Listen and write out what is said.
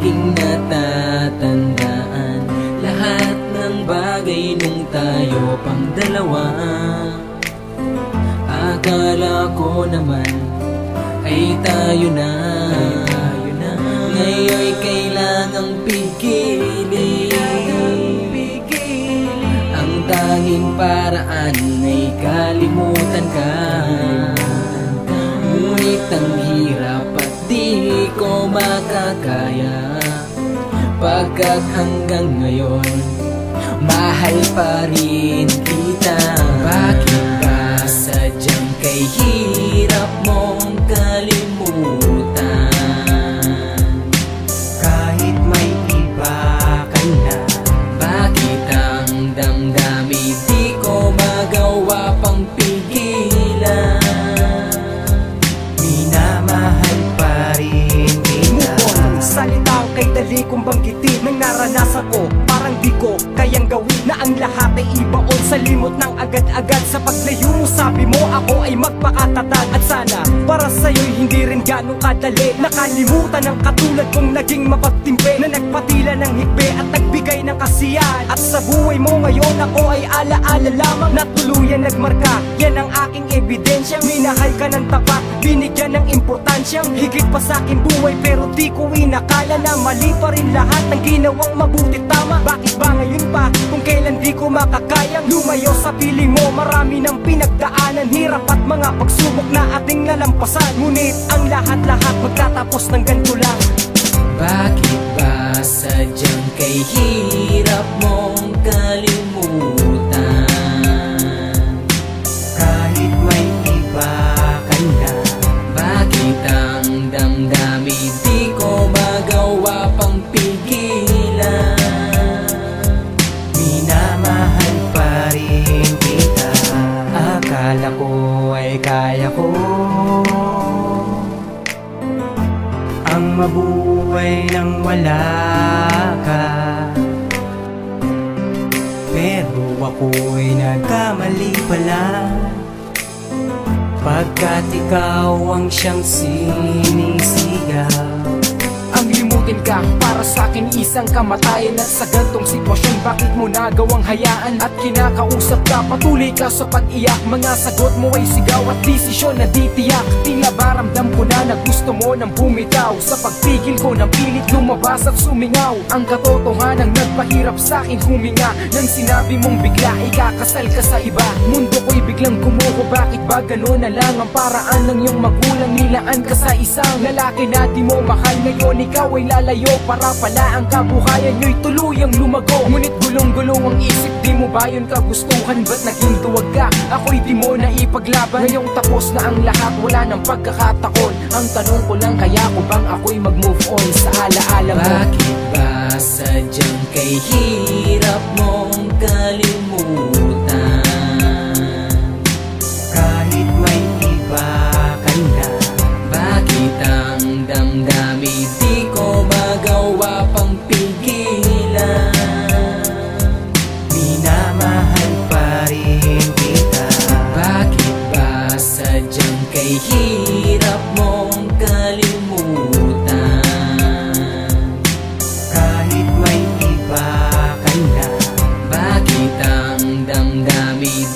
aking natatandaan lahat ng bagay nung tayo pang dalawa. Akala ko naman ay tayo na, ngayon'y kailangang pigilin. Ang tanging paraan ay kalimutan ka. Ngunit ang hirap at di ko makakaya, pagkat hanggang ngayon mahal pa rin kita. Bakit ba sadyang kay hirap mong kalimutan? Kahit may iba ka na, bakit ang damdamin di ko magawa pang pigilan? Minamahal pa rin kita. Salitang kay dali kong banggitin ng naranasan ko, parang di ko kayang gawin na ang lahat ay ibaon sa limot ng agad-agad. Sa paglayo mo sabi mo ako ay magpakatatag, at sana para sa'yo'y hindi rin ganong kadali nakalimutan ang katulad kong naging mapagtimpe, na nagpatila ng hikbe at nagbigay ng kasiyahan. At sa buhay mo ngayon ako ay alaala lamang na tuluyan nagmarka. Yan ang aking ebidensyang minahal ka ng tapat, binigyan ng importansyang higit pa sa aking buhay. Pero di ko inakala na mali pa rin lahat ng ginawang mabuti tama. Bakit ba ngayon pa kung kailan di ko makakayang lumayo sa piling mo? Marami ng pinagdaanan, hirap at mga pagsubok na ating nalampasan, ngunit ang lahat-lahat magtatapos ng ganito lang. Bakit ba sadyang kay hirap mong kalimutan? Kahit may iba ka na, bakit ang damdamin di ko magawa pang pigilan? Minamahal pa rin kita. Akala ko ay kaya ko ang mabuhay nang wala ka, pero ako'y nagkamali pala, pagkat ikaw ang siyang sinisigaw. Ang limutin ka para sa akin isang kamatayan, at sa gantong sitwasyon bakit mo nagawang hayaan? At kinakausap ka, patuloy ka sa pag-iyak, mga sagot mo ay sigaw at desisyon na di tiyak. Tila ba ramdam ko na gusto mo nang bumitaw, sa pagpigil ko ng pilit lumabas at sumingaw. Ang katotohanan nagpahirap sa akin huminga, nang sinabi mong bigla ikakasal ka sa iba. Mundo ko'y biglang gumuho, bakit ba gano'n na lang ang paraan ng iyong magulang? Nilaan ka sa isang lalaki na di mo mahal, ngayon ikaw ay lalayo para pala ang kabuhayan nyo'y tuluyang lumago. Ngunit gulong-gulong ang isip, di mo ba yun kagustuhan? Ba't naging duwag ka? Ako'y di mo na ipaglaban. Ngayong tapos na ang lahat, wala nang pagkakatakon. Ang tanong ko lang, kaya ko bang ako'y mag-move on sa alaala mo? Bakit ba sadyang kay hirap mong kalimutan? Kahit may iba ka na, bakit ang damdamin di ko magawa pang pigilan? Minamahal pa rin kita. Bakit ba sadyang kay hirap mong kalimutan? Kahit may iba ka na, bakit ang damdamin